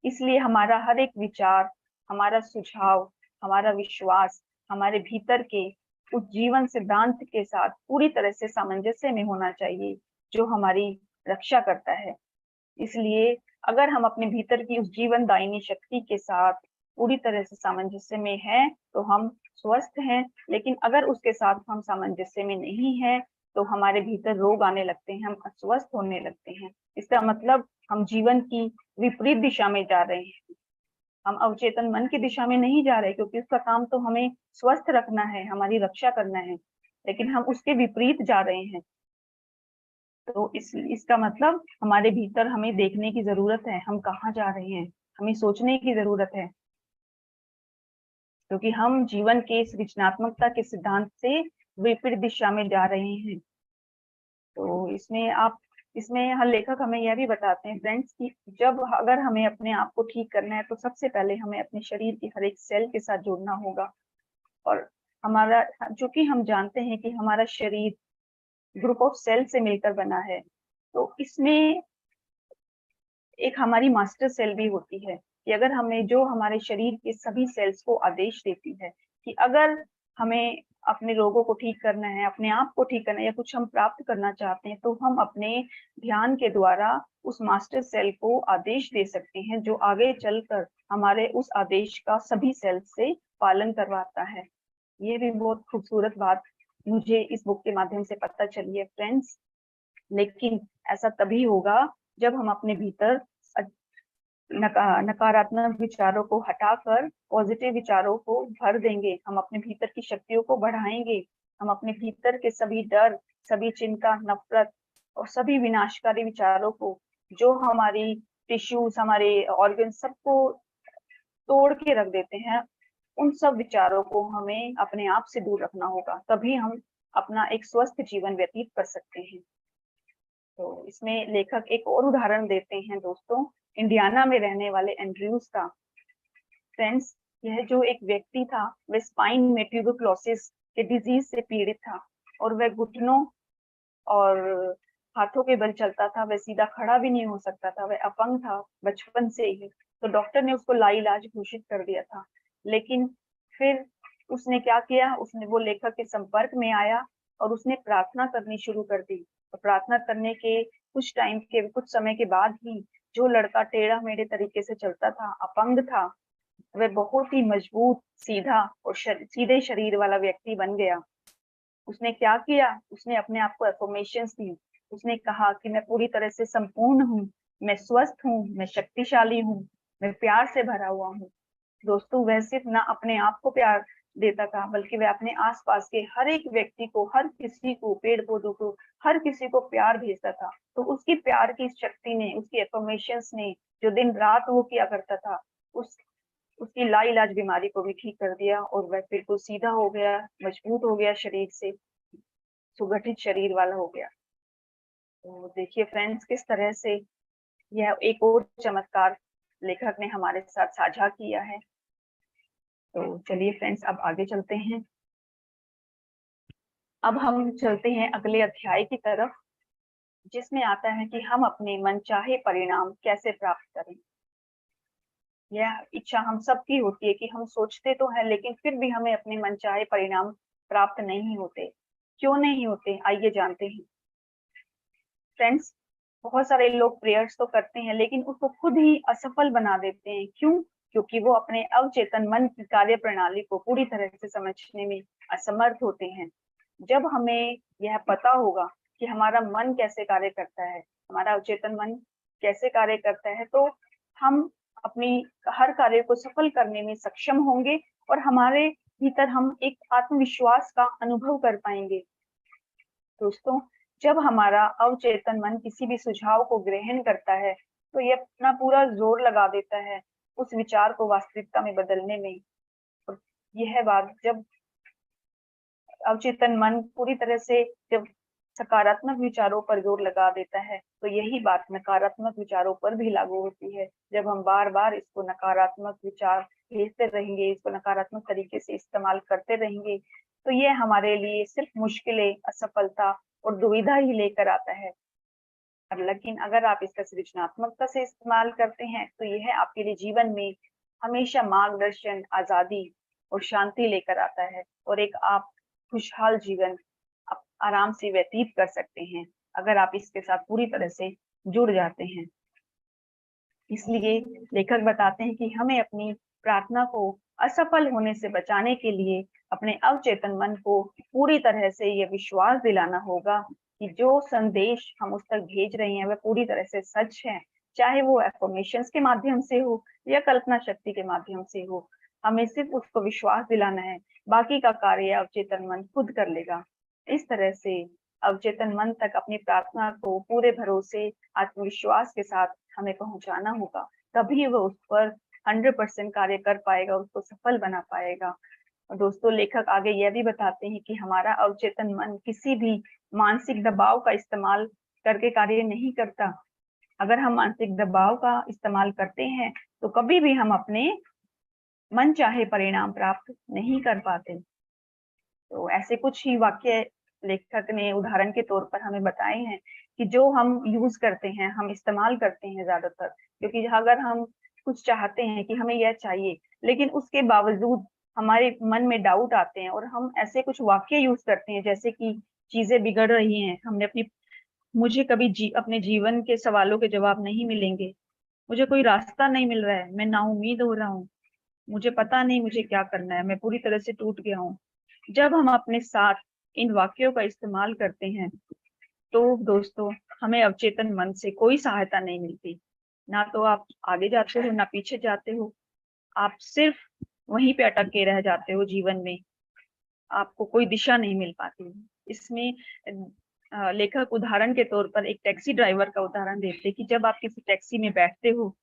इसलिए हमारा हर एक विचार, हमारा सुझाव, हमारा विश्वास हमारे भीतर के उस जीवन सिद्धांत के साथ पूरी तरह से सामंजस्य में होना चाहिए जो हमारी रक्षा करता है। इसलिए अगर हम अपने भीतर की उस जीवन दायिनी शक्ति के साथ पूरी तरह से सामंजस्य में हैं तो हम स्वस्थ हैं, लेकिन अगर उसके साथ हम सामंजस्य में नहीं हैं तो हमारे भीतर रोग आने लगते हैं, हम अस्वस्थ होने लगते हैं। इसका मतलब हम जीवन की विपरीत दिशा में जा रहे हैं, हम अवचेतन मन की दिशा में नहीं जा रहे, क्योंकि उसका काम तो हमें स्वस्थ रखना है, हमारी रक्षा करना है। लेकिन हम उसके विपरीत जा रहे हैं। तो इसका मतलब हमारे भीतर हमें देखने की जरूरत है, हम कहाँ जा रहे हैं, हमें सोचने की जरूरत है, क्योंकि हम जीवन के सृजनात्मकता के सिद्धांत से विपरीत दिशा में जा रहे हैं। तो इसमें हर लेखक हमें यह भी बताते हैं फ्रेंड्स कि जब अगर हमें अपने आप को ठीक करना है तो सबसे पहले हमें अपने शरीर की हर एक सेल के साथ जुड़ना होगा। और हमारा, जो कि हम जानते हैं कि हमारा शरीर ग्रुप ऑफ सेल से मिलकर बना है, तो इसमें एक हमारी मास्टर सेल भी होती है कि अगर हमें, जो हमारे शरीर के सभी सेल्स को आदेश देती है कि अगर हमें अपने रोगों को ठीक करना है, अपने आप को ठीक करना है, या कुछ हम प्राप्त करना चाहते हैं, तो हम अपने ध्यान के द्वारा उस मास्टर सेल को आदेश दे सकते हैं, जो आगे चलकर हमारे उस आदेश का सभी सेल से पालन करवाता है। ये भी बहुत खूबसूरत बात मुझे इस बुक के माध्यम से पता चली है फ्रेंड्स। लेकिन ऐसा तभी होगा जब हम अपने भीतर नकारात्मक विचारों को हटाकर पॉजिटिव विचारों को भर देंगे, हम अपने भीतर की शक्तियों को बढ़ाएंगे, हम अपने भीतर के सभी डर, सभी चिंता, नफरत और सभी विनाशकारी विचारों को, जो हमारी टिश्यूज, हमारे ऑर्गन सबको तोड़ के रख देते हैं, उन सब विचारों को हमें अपने आप से दूर रखना होगा, तभी हम अपना एक स्वस्थ जीवन व्यतीत कर सकते हैं। तो इसमें लेखक एक और उदाहरण देते हैं दोस्तों, इंडियाना में रहने वाले एंड्रयूज का। फ्रेंड्स, यह जो एक व्यक्ति था वह स्पाइन में ट्यूबरक्लोसिस के डिजीज से पीड़ित था, और वह घुटनों और हाथों के बल चलता था, वह सीधा खड़ा भी नहीं हो सकता था, वह अपंग था बचपन से ही। तो डॉक्टर ने उसको लाइलाज घोषित कर दिया था। लेकिन फिर उसने क्या किया, उसने वो लेखक के संपर्क में आया और उसने प्रार्थना करनी शुरू कर दी। तो प्रार्थना करने के कुछ समय के बाद ही जो लड़का टेढ़ा मेढ़े तरीके से चलता था, अपंग था, वह बहुत ही मजबूत, सीधा और सीधे शरीर वाला व्यक्ति बन गया। उसने क्या किया, उसने अपने आप को एफर्मेशंस दी। उसने कहा कि मैं पूरी तरह से संपूर्ण हूँ, मैं स्वस्थ हूँ, मैं शक्तिशाली हूँ, मैं प्यार से भरा हुआ हूँ। दोस्तों, वह सिर्फ ना अपने आप को प्यार देता था, बल्कि वह अपने आसपास के हर एक व्यक्ति को, हर किसी को, पेड़ पौधों को, हर किसी को प्यार भेजता था। तो उसकी प्यार की शक्ति ने, उसकी एफर्मेशंस ने, जो दिन रात वो किया करता था, उसकी लाइलाज बीमारी को भी ठीक कर दिया, और वह बिल्कुल सीधा हो गया, मजबूत हो गया, शरीर से सुगठित शरीर वाला हो गया। तो देखिए फ्रेंड्स, किस तरह से यह एक और चमत्कार लेखक ने हमारे साथ साझा किया है। तो चलिए फ्रेंड्स, अब आगे चलते हैं। अब हम चलते हैं अगले अध्याय की तरफ, जिसमें आता है कि हम अपने मनचाहे परिणाम कैसे प्राप्त करें। यह इच्छा हम सबकी होती है कि हम सोचते तो हैं, लेकिन फिर भी हमें अपने मनचाहे परिणाम प्राप्त नहीं होते। क्यों नहीं होते, आइए जानते हैं फ्रेंड्स। बहुत सारे लोग प्रेयर्स तो करते हैं, लेकिन उसको खुद ही असफल बना देते हैं। क्यों? क्योंकि वो अपने अवचेतन मन की कार्य प्रणाली को पूरी तरह से समझने में असमर्थ होते हैं। जब हमें यह पता होगा कि हमारा मन कैसे कार्य करता है, हमारा अवचेतन मन कैसे कार्य करता है, तो हम अपनी हर कार्य को सफल करने में सक्षम होंगे, और हमारे भीतर हम एक आत्मविश्वास का अनुभव कर पाएंगे। दोस्तों, जब हमारा अवचेतन मन किसी भी सुझाव को ग्रहण करता है, तो यह अपना पूरा जोर लगा देता है उस विचार को वास्तविकता में बदलने में। और यह बात, जब अवचेतन मन पूरी तरह से जब सकारात्मक विचारों पर जोर लगा देता है, तो यही बात नकारात्मक विचारों पर भी लागू होती है। जब हम बार बार इसको नकारात्मक विचार भेजते रहेंगे, इसको नकारात्मक तरीके से इस्तेमाल करते रहेंगे, तो ये हमारे लिए सिर्फ मुश्किलें, असफलता और दुविधा ही लेकर आता है। लेकिन अगर आप इसका सृजनात्मकता से इस्तेमाल करते हैं, तो यह आपके लिए जीवन में हमेशा मार्गदर्शन, आजादी और शांति लेकर आता है, और एक आप खुशहाल जीवन आराम से व्यतीत कर सकते हैं, अगर आप इसके साथ पूरी तरह से जुड़ जाते हैं। इसलिए लेखक बताते हैं कि हमें अपनी प्रार्थना को असफल होने से बचाने के लिए अपने अवचेतन मन को पूरी तरह से यह विश्वास दिलाना होगा कि जो संदेश हम उस तक भेज रहे हैं वह पूरी तरह से सच है, चाहे वो एफर्मेशंस के माध्यम से हो या कल्पना शक्ति के माध्यम से हो। हमें सिर्फ उसको विश्वास दिलाना है, बाकी का कार्य अवचेतन मन खुद कर लेगा। इस तरह से अवचेतन मन तक अपनी प्रार्थना को पूरे भरोसे, आत्मविश्वास के साथ हमें पहुंचाना होगा, तभी वो उस पर 100% कार्य कर पाएगा, उसको सफल बना पाएगा। और दोस्तों, लेखक आगे यह भी बताते हैं कि हमारा अवचेतन मन किसी भी मानसिक दबाव का इस्तेमाल करके कार्य नहीं करता। अगर हम मानसिक दबाव का इस्तेमाल करते हैं तो कभी भी हम अपने मन चाहे परिणाम प्राप्त नहीं कर पाते। तो ऐसे कुछ ही वाक्य लेखक ने उदाहरण के तौर पर हमें बताए हैं कि जो हम यूज करते हैं, हम इस्तेमाल करते हैं ज्यादातर, क्योंकि अगर हम कुछ चाहते हैं कि हमें यह चाहिए, लेकिन उसके बावजूद हमारे मन में डाउट आते हैं और हम ऐसे कुछ वाक्य यूज करते हैं जैसे कि चीजें बिगड़ रही हैं, हमने मुझे कभी अपने जीवन के सवालों के जवाब नहीं मिलेंगे, मुझे कोई रास्ता नहीं मिल रहा है, मैं नाउम्मीद हो रहा हूँ, मुझे पता नहीं मुझे क्या करना है, मैं पूरी तरह से टूट गया हूँ। जब हम अपने साथ इन वाक्यों का इस्तेमाल करते हैं तो दोस्तों, हमें अवचेतन मन से कोई सहायता नहीं मिलती। ना तो आप आगे जाते हो, ना पीछे जाते हो, आप सिर्फ वहीं पे अटक के रह जाते हो जीवन में, आपको कोई दिशा नहीं मिल पाती। इसमें लेखक उदाहरण के तौर पर एक टैक्सी ड्राइवर का उदाहरण देते हैं कि जब आप किसी टैक्सी में बैठते हो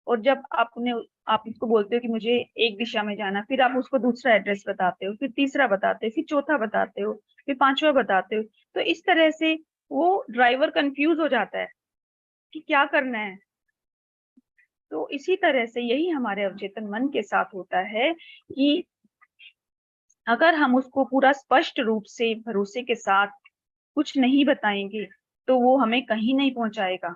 और जब आप उसको बोलते हो कि मुझे एक दिशा में जाना, फिर आप उसको दूसरा एड्रेस बताते हो, फिर तीसरा बताते हो, फिर चौथा बताते हो, फिर पांचवा बताते हो, तो इस तरह से वो ड्राइवर कंफ्यूज हो जाता है कि क्या करना है। तो इसी तरह से यही हमारे अवचेतन मन के साथ होता है कि अगर हम उसको पूरा स्पष्ट रूप से भरोसे के साथ कुछ नहीं बताएंगे तो वो हमें कहीं नहीं पहुंचाएगा,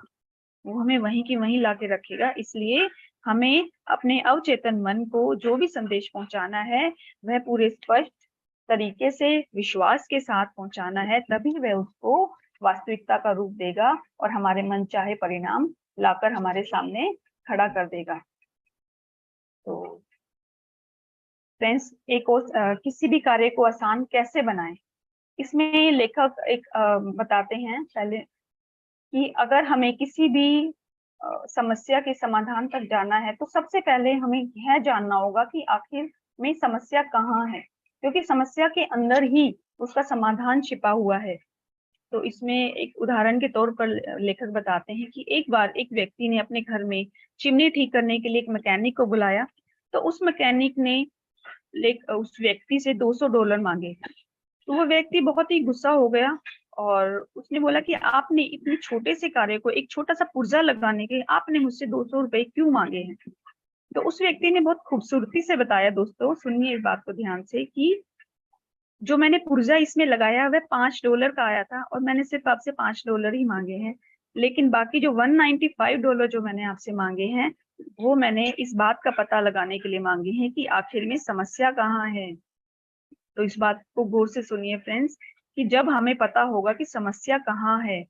वो हमें वहीं की वहीं लाके रखेगा। इसलिए हमें अपने अवचेतन मन को जो भी संदेश पहुंचाना है वह पूरे स्पष्ट तरीके से विश्वास के साथ पहुंचाना है, तभी वह उसको वास्तविकता का रूप देगा और हमारे मन चाहे परिणाम लाकर हमारे सामने खड़ा कर देगा। तो फ्रेंड्स, एक और किसी भी कार्य को आसान कैसे बनाएं, इसमें लेखक एक बताते हैं पहले कि अगर हमें किसी भी समस्या के समाधान तक जाना है तो सबसे पहले हमें यह जानना होगा कि आखिर में समस्या कहाँ है, क्योंकि समस्या के अंदर ही उसका समाधान छिपा हुआ है। तो इसमें एक उदाहरण के तौर पर लेखक बताते हैं कि एक बार एक व्यक्ति ने अपने घर में चिमनी ठीक करने के लिए एक मैकेनिक को बुलाया, तो उस मैकेनिक ने उस व्यक्ति से $200 मांगे। तो वो व्यक्ति बहुत ही गुस्सा हो गया और उसने बोला कि आपने इतने छोटे से कार्य को, एक छोटा सा पुर्जा लगाने के लिए आपने मुझसे $200 क्यों मांगे हैं। तो उस व्यक्ति ने बहुत खूबसूरती से बताया, दोस्तों सुनिए इस बात को ध्यान से, कि जो मैंने पुर्जा इसमें लगाया वह $5 का आया था और मैंने सिर्फ आपसे $5 ही मांगे हैं, लेकिन बाकी जो $195 जो मैंने आपसे मांगे हैं वो मैंने इस बात का पता लगाने के लिए मांगे हैं कि आखिर में समस्या कहाँ है। तो इस बात को गौर से सुनिए फ्रेंड्स, कि जब हमें पता होगा कि समस्या कहाँ है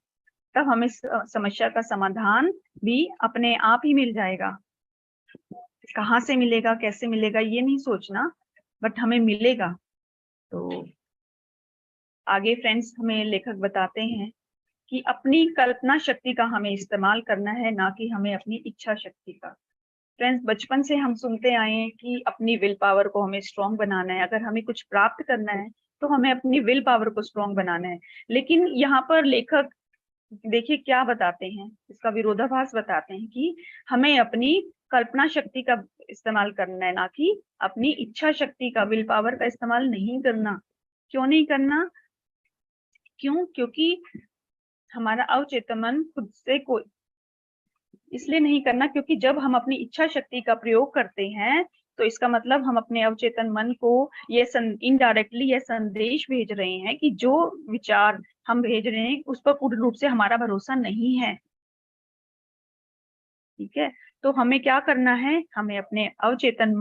तब हमें समस्या का समाधान भी अपने आप ही मिल जाएगा। कहाँ से मिलेगा, कैसे मिलेगा, ये नहीं सोचना, बट हमें मिलेगा। तो आगे फ्रेंड्स हमें लेखक बताते हैं कि अपनी कल्पना शक्ति का हमें इस्तेमाल करना है, ना कि हमें अपनी इच्छा शक्ति का। फ्रेंड्स, बचपन से हम सुनते आए हैं कि अपनी विल पावर को हमें स्ट्रॉन्ग बनाना है, अगर हमें कुछ प्राप्त करना है तो हमें अपनी विल पावर को स्ट्रॉन्ग बनाना है। लेकिन यहाँ पर लेखक देखिए क्या बताते हैं, इसका विरोधाभास बताते हैं कि हमें अपनी कल्पना शक्ति का इस्तेमाल करना है, ना कि अपनी इच्छा शक्ति का, विल पावर का इस्तेमाल नहीं करना। क्यों नहीं करना? क्योंकि हमारा अवचेतन मन खुद से कोई इसलिए नहीं करना क्योंकि जब हम अपनी इच्छा शक्ति का प्रयोग करते हैं तो इसका मतलब हम अपने अवचेतन मन को ये इनडायरेक्टली ये संदेश भेज रहे हैं कि जो विचार हम भेज रहे हैं उस पर पूर्ण रूप से हमारा भरोसा नहीं है। ठीक है, तो हमें क्या करना है, हमें अपने अवचेतन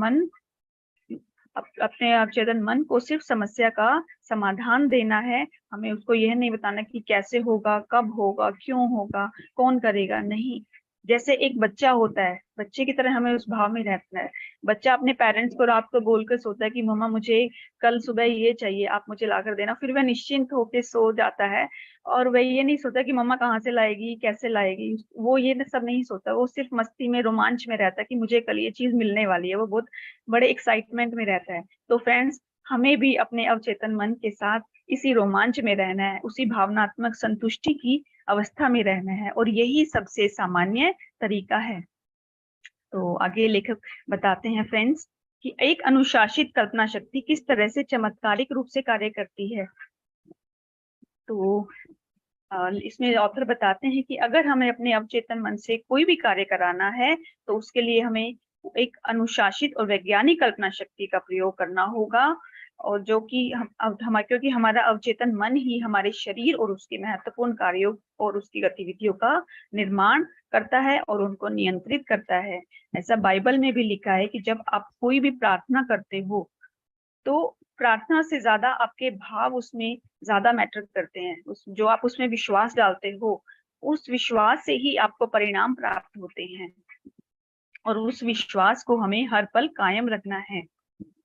मन को सिर्फ समस्या का समाधान देना है। हमें उसको यह नहीं बताना कि कैसे होगा, कब होगा, क्यों होगा, कौन करेगा, नहीं। जैसे एक बच्चा होता है, बच्चे की तरह हमें उस भाव में रहना है। बच्चा अपने पेरेंट्स को रात को बोलकर सोता है कि मम्मा मुझे कल सुबह ये चाहिए, आप मुझे ला कर देना, फिर वह निश्चिंत होकर सो जाता है और वह ये नहीं सोता कि मम्मा कहाँ से लाएगी, कैसे लाएगी, वो ये सब नहीं सोता, वो सिर्फ मस्ती में, रोमांच में रहता है कि मुझे कल ये चीज मिलने वाली है, वो बहुत बड़े एक्साइटमेंट में रहता है। तो फ्रेंड्स, हमें भी अपने अवचेतन मन के साथ इसी रोमांच में रहना है, उसी भावनात्मक संतुष्टि की अवस्था में रहना है, और यही सबसे सामान्य तरीका है। तो आगे लेखक बताते हैं फ्रेंड्स कि एक अनुशासित कल्पना शक्ति किस तरह से चमत्कारिक रूप से कार्य करती है। तो इसमें ऑथर बताते हैं कि अगर हमें अपने अवचेतन मन से कोई भी कार्य कराना है तो उसके लिए हमें एक अनुशासित और वैज्ञानिक कल्पना शक्ति का प्रयोग करना होगा, और जो कि क्योंकि हमारा अवचेतन मन ही हमारे शरीर और उसके महत्वपूर्ण कार्यों और उसकी गतिविधियों का निर्माण करता है और उनको नियंत्रित करता है। ऐसा बाइबल में भी लिखा है कि जब आप कोई भी प्रार्थना करते हो तो प्रार्थना से ज्यादा आपके भाव उसमें ज्यादा मैटर करते हैं। जो आप उसमें विश्वास डालते हो, उस विश्वास से ही आपको परिणाम प्राप्त होते हैं, और उस विश्वास को हमें हर पल कायम रखना है।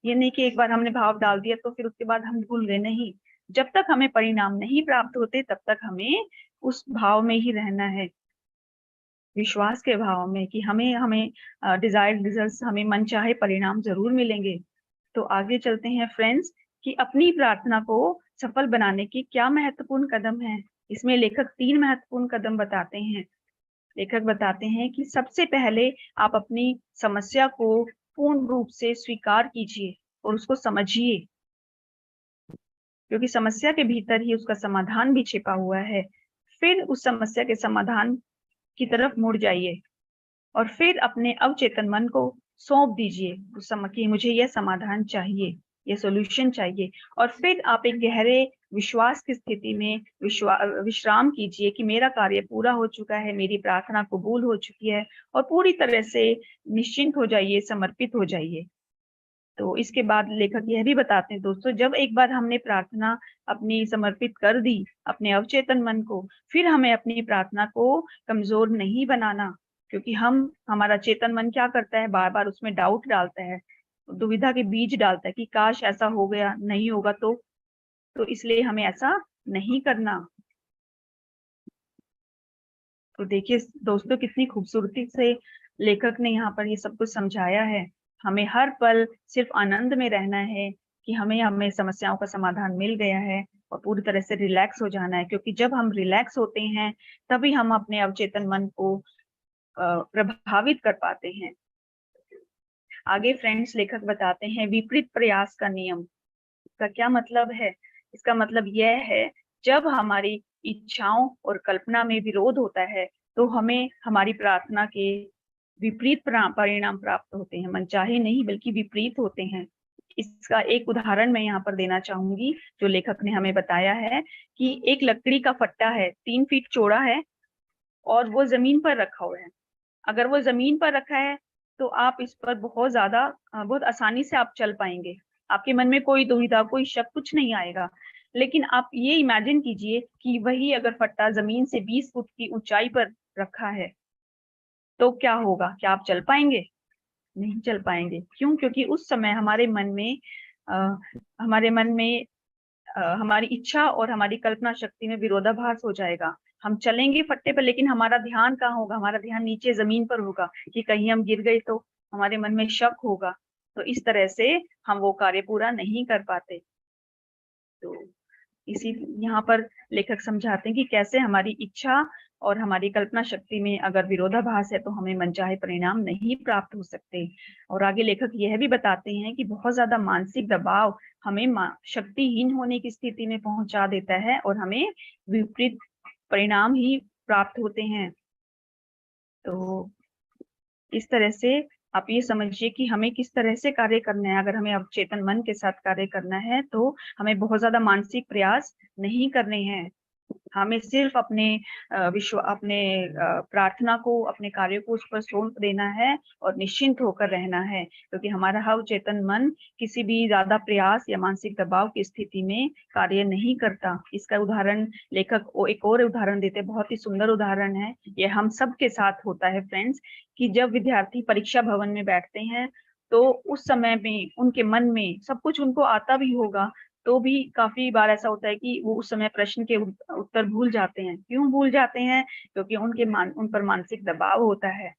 ये नहीं कि एक बार हमने भाव डाल दिया तो फिर उसके बाद हम भूल गए, नहीं। जब तक हमें परिणाम नहीं प्राप्त होते तब तक हमें उस भाव में ही रहना है, विश्वास के भाव में कि हमें डिजायर्ड रिजल्ट्स, हमें मनचाहे परिणाम जरूर मिलेंगे। तो आगे चलते हैं फ्रेंड्स कि अपनी प्रार्थना को सफल बनाने की क्या महत्वपूर्ण कदम है। इसमें लेखक 3 महत्वपूर्ण कदम बताते हैं। लेखक बताते हैं कि सबसे पहले आप अपनी समस्या को पूर्ण रूप से स्वीकार कीजिए और उसको समझिए, क्योंकि समस्या के भीतर ही उसका समाधान भी छिपा हुआ है। फिर उस समस्या के समाधान की तरफ मुड़ जाइए और फिर अपने अवचेतन मन को सौंप दीजिए उस समय कि मुझे यह समाधान चाहिए, यह सॉल्यूशन चाहिए। और फिर आप एक गहरे विश्वास की स्थिति में विश्राम कीजिए कि मेरा कार्य पूरा हो चुका है, मेरी प्रार्थना कबूल हो चुकी है, और पूरी तरह से निश्चिंत हो जाइए, समर्पित हो जाइए। तो इसके बाद लेखक यह भी बताते हैं दोस्तों, जब एक बार हमने प्रार्थना अपनी समर्पित कर दी अपने अवचेतन मन को, फिर हमें अपनी प्रार्थना को कमजोर नहीं बनाना, क्योंकि हमारा चेतन मन क्या करता है, बार बार उसमें डाउट डालता है, दुविधा के बीज डालता है कि काश ऐसा हो गया, नहीं होगा तो इसलिए हमें ऐसा नहीं करना। तो देखिए दोस्तों, कितनी खूबसूरती से लेखक ने यहाँ पर ये सब कुछ समझाया है। हमें हर पल सिर्फ आनंद में रहना है कि हमें समस्याओं का समाधान मिल गया है, और पूरी तरह से रिलैक्स हो जाना है, क्योंकि जब हम रिलैक्स होते हैं तभी हम अपने अवचेतन मन को प्रभावित कर पाते हैं। आगे फ्रेंड्स लेखक बताते हैं विपरीत प्रयास का नियम का क्या मतलब है। इसका मतलब यह है, जब हमारी इच्छाओं और कल्पना में विरोध होता है तो हमें हमारी प्रार्थना के विपरीत परिणाम प्राप्त होते हैं, मनचाहे नहीं बल्कि विपरीत होते हैं। इसका एक उदाहरण मैं यहाँ पर देना चाहूंगी, जो लेखक ने हमें बताया है कि एक लकड़ी का फट्टा है, 3 फीट चौड़ा है, और वो जमीन पर रखा हुआ है। अगर वो जमीन पर रखा है तो आप इस पर बहुत आसानी से आप चल पाएंगे, आपके मन में कोई दुविधा, कोई शक, कुछ नहीं आएगा। लेकिन आप ये इमेजिन कीजिए कि वही अगर फट्टा जमीन से 20 फुट की ऊंचाई पर रखा है तो क्या होगा, क्या आप चल पाएंगे? नहीं चल पाएंगे। क्यों? क्योंकि उस समय हमारे मन में हमारी इच्छा और हमारी कल्पना शक्ति में विरोधाभास हो जाएगा। हम चलेंगे फट्टे पर, लेकिन हमारा ध्यान कहाँ होगा? हमारा ध्यान नीचे जमीन पर होगा कि कहीं हम गिर गए तो। हमारे मन में शक होगा, तो इस तरह से हम वो कार्य पूरा नहीं कर पाते। तो इसी यहाँ पर लेखक समझाते हैं कि कैसे हमारी इच्छा और हमारी कल्पना शक्ति में अगर विरोधाभास है तो हमें मनचाहे परिणाम नहीं प्राप्त हो सकते। और आगे लेखक यह भी बताते हैं कि बहुत ज्यादा मानसिक दबाव हमें शक्तिहीन होने की स्थिति में पहुंचा देता है और हमें विपरीत परिणाम ही प्राप्त होते हैं। तो इस तरह से आप ये समझिए कि हमें किस तरह से कार्य करना है। अगर हमें अवचेतन मन के साथ कार्य करना है तो हमें बहुत ज्यादा मानसिक प्रयास नहीं करने हैं। हमें सिर्फ अपने प्रार्थना को, अपने कार्य को उस पर सौंप देना है और निश्चिंत होकर रहना है, क्योंकि हमारा अवचेतन मन किसी भी ज्यादा प्रयास या मानसिक दबाव की स्थिति में कार्य नहीं करता। इसका उदाहरण लेखक एक और उदाहरण देते, बहुत ही सुंदर उदाहरण है, ये हम सब के साथ होता है फ्रेंड्स, कि जब विद्यार्थी परीक्षा भवन में बैठते हैं तो उस समय में उनके मन में सब कुछ उनको आता भी होगा, तो भी काफी बार ऐसा होता है कि वो उस समय प्रश्न के उत्तर भूल जाते हैं। क्यों भूल जाते हैं? क्योंकि उन पर मानसिक दबाव होता है।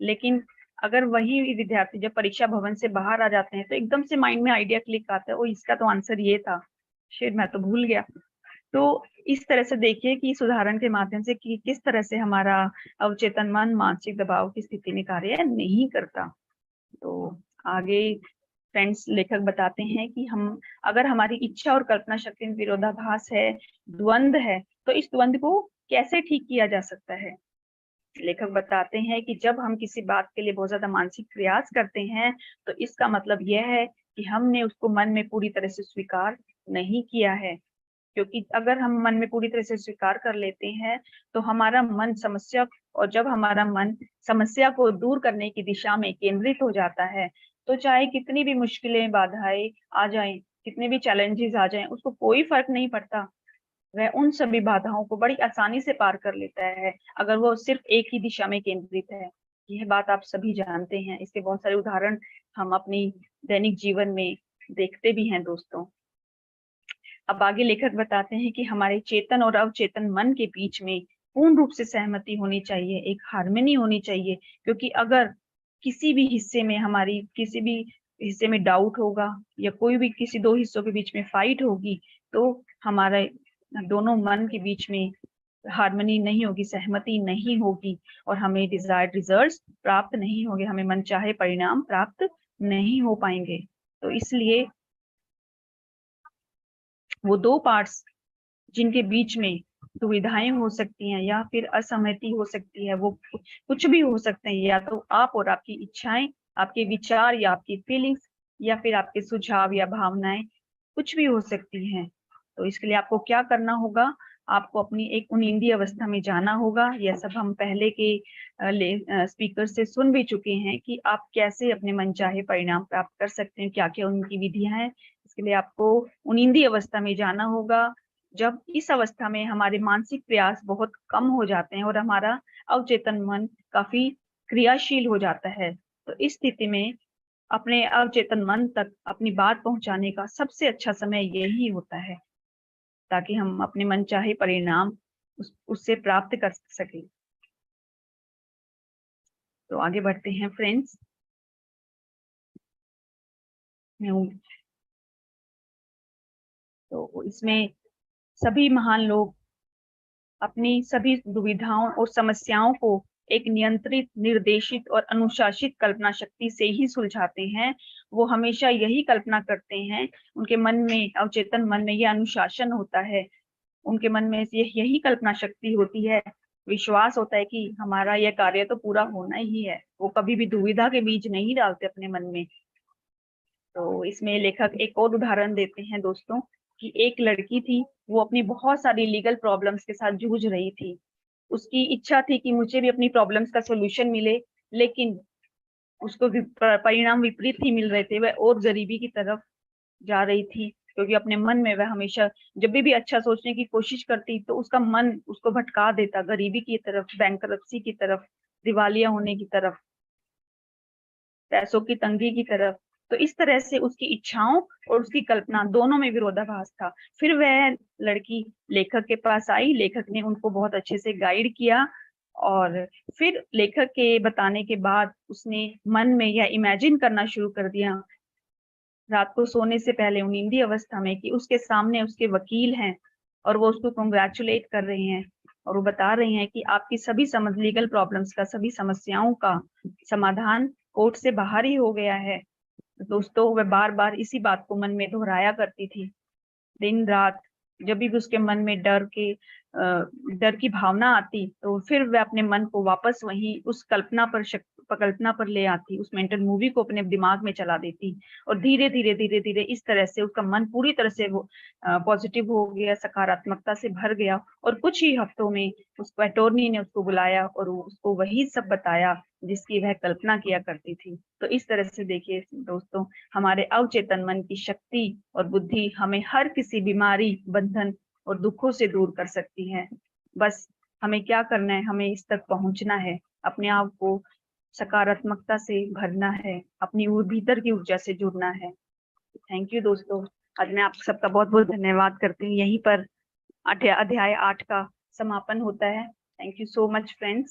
लेकिन अगर वही विद्यार्थी जब परीक्षा भवन से बाहर आ जाते हैं तो एकदम से माइंड में आइडिया क्लिक आता है, ओ इसका तो आंसर ये था, शायद मैं तो भूल गया। तो इस तरह से देखिए कि इस उदाहरण के माध्यम से कि किस तरह से हमारा अवचेतन मन मानसिक दबाव की स्थिति में कार्य नहीं करता। तो आगे फ्रेंड्स लेखक बताते हैं कि हम अगर हमारी इच्छा और कल्पना शक्ति में विरोधाभास है, द्वंद है, तो इस द्वंद को कैसे ठीक किया जा सकता है। लेखक बताते हैं कि जब हम किसी बात के लिए बहुत ज्यादा मानसिक प्रयास करते हैं, तो इसका मतलब यह है कि हमने उसको मन में पूरी तरह से स्वीकार नहीं किया है। क्योंकि अगर हम मन में पूरी तरह से स्वीकार कर लेते हैं, तो हमारा मन समस्या, और जब हमारा मन समस्या को दूर करने की दिशा में केंद्रित हो जाता है, तो चाहे कितनी भी मुश्किलें, बाधाएं आ जाएं, कितने भी चैलेंजेस आ जाएं, उसको कोई फर्क नहीं पड़ता। वह उन सभी बाधाओं को बड़ी आसानी से पार कर लेता है, अगर वो सिर्फ एक ही दिशा में केंद्रित है। यह बात आप सभी जानते हैं, इसके बहुत सारे उदाहरण हम अपनी दैनिक जीवन में देखते भी हैं दोस्तों। अब आगे लेखक बताते हैं कि हमारे चेतन और अवचेतन मन के बीच में पूर्ण रूप से सहमति होनी चाहिए, एक हार्मनी होनी चाहिए। क्योंकि अगर किसी भी हिस्से में हमारी किसी भी हिस्से में डाउट होगा, या कोई भी किसी दो हिस्सों के बीच में फाइट होगी, तो हमारे दोनों मन के बीच में हार्मनी नहीं होगी, सहमति नहीं होगी, और हमें डिजायर्ड रिजल्ट्स प्राप्त नहीं होंगे, हमें मनचाहे परिणाम प्राप्त नहीं हो पाएंगे। तो इसलिए वो दो पार्ट्स जिनके बीच में दुविधाएं हो सकती हैं या फिर असहमति हो सकती है, वो कुछ भी हो सकते हैं, या तो आप और आपकी इच्छाएं, आपके विचार या आपकी फीलिंग्स, या फिर आपके सुझाव या भावनाएं, कुछ भी हो सकती हैं। तो इसके लिए आपको क्या करना होगा, आपको अपनी एक उनिंदी अवस्था में जाना होगा। यह सब हम पहले के स्पीकर से सुन भी चुके हैं कि आप कैसे अपने मनचाहे परिणाम प्राप्त कर सकते हैं, क्या क्या उनकी विधियां हैं। इसके लिए आपको उनिंदी अवस्था में जाना होगा। जब इस अवस्था में हमारे मानसिक प्रयास बहुत कम हो जाते हैं और हमारा अवचेतन मन काफी क्रियाशील हो जाता है, तो इस स्थिति में अपने अवचेतन मन तक अपनी बात पहुंचाने का सबसे अच्छा समय यही होता है, ताकि हम अपने मनचाहे परिणाम उससे प्राप्त कर सके। तो आगे बढ़ते हैं फ्रेंड्स। तो इसमें सभी महान लोग अपनी सभी दुविधाओं और समस्याओं को एक नियंत्रित, निर्देशित और अनुशासित कल्पना शक्ति से ही सुलझाते हैं। वो हमेशा यही कल्पना करते हैं, उनके मन में, अवचेतन मन में यह अनुशासन होता है, उनके मन में यही कल्पना शक्ति होती है, विश्वास होता है कि हमारा यह कार्य तो पूरा होना ही है। वो कभी भी दुविधा के बीज नहीं डालते अपने मन में। तो इसमें लेखक एक और उदाहरण देते हैं दोस्तों, कि एक लड़की थी, वो अपनी बहुत सारी लीगल प्रॉब्लम्स के साथ जूझ रही थी। उसकी इच्छा थी कि मुझे भी अपनी प्रॉब्लम्स का सॉल्यूशन मिले, लेकिन उसको परिणाम विपरीत ही मिल रहे थे। वह और गरीबी की तरफ जा रही थी, क्योंकि अपने मन में वह हमेशा जब भी अच्छा सोचने की कोशिश करती, तो उसका मन उसको भटका देता गरीबी की तरफ, बैंकरप्सी की तरफ, दिवालिया होने की तरफ, पैसों की तंगी की तरफ। तो इस तरह से उसकी इच्छाओं और उसकी कल्पना दोनों में विरोधाभास था। फिर वह लड़की लेखक के पास आई, लेखक ने उनको बहुत अच्छे से गाइड किया, और फिर लेखक के बताने के बाद उसने मन में यह इमेजिन करना शुरू कर दिया, रात को सोने से पहले उनिंदी अवस्था में, कि उसके सामने उसके वकील हैं और वो उसको कांग्रेचुलेट कर रहे हैं, और वो बता रहे हैं कि आपकी सभी लीगल प्रॉब्लम्स का, सभी समस्याओं का समाधान कोर्ट से बाहर ही हो गया है। दोस्तों, वह बार बार इसी बात को मन में दोहराया करती थी, दिन रात। जब भी उसके मन में डर की भावना आती, तो फिर वह अपने मन को वापस वही उस कल्पना पर ले आती, उस मेंटल मूवी को अपने दिमाग में चला देती, और धीरे धीरे धीरे धीरे इस तरह से उसका मन पूरी तरह से वो पॉजिटिव हो गया, सकारात्मकता से भर गया। और कुछ ही हफ्तों में उसको अटॉर्नी ने उसको बुलाया और उसको वही सब बताया जिसकी वह कल्पना किया करती थी। तो इस तरह से देखिए दोस्तों, हमारे अवचेतन मन की शक्ति और बुद्धि हमें हर किसी बीमारी, बंधन और दुखों से दूर कर सकती है। बस हमें क्या करना है, हमें इस तक पहुंचना है, अपने आप को सकारात्मकता से भरना है, अपनी भीतर की ऊर्जा से जुड़ना है। थैंक यू दोस्तों, आज मैं आप सबका बहुत बहुत धन्यवाद करती हूँ। यहीं पर अध्याय 8 का समापन होता है। Thank you so much friends.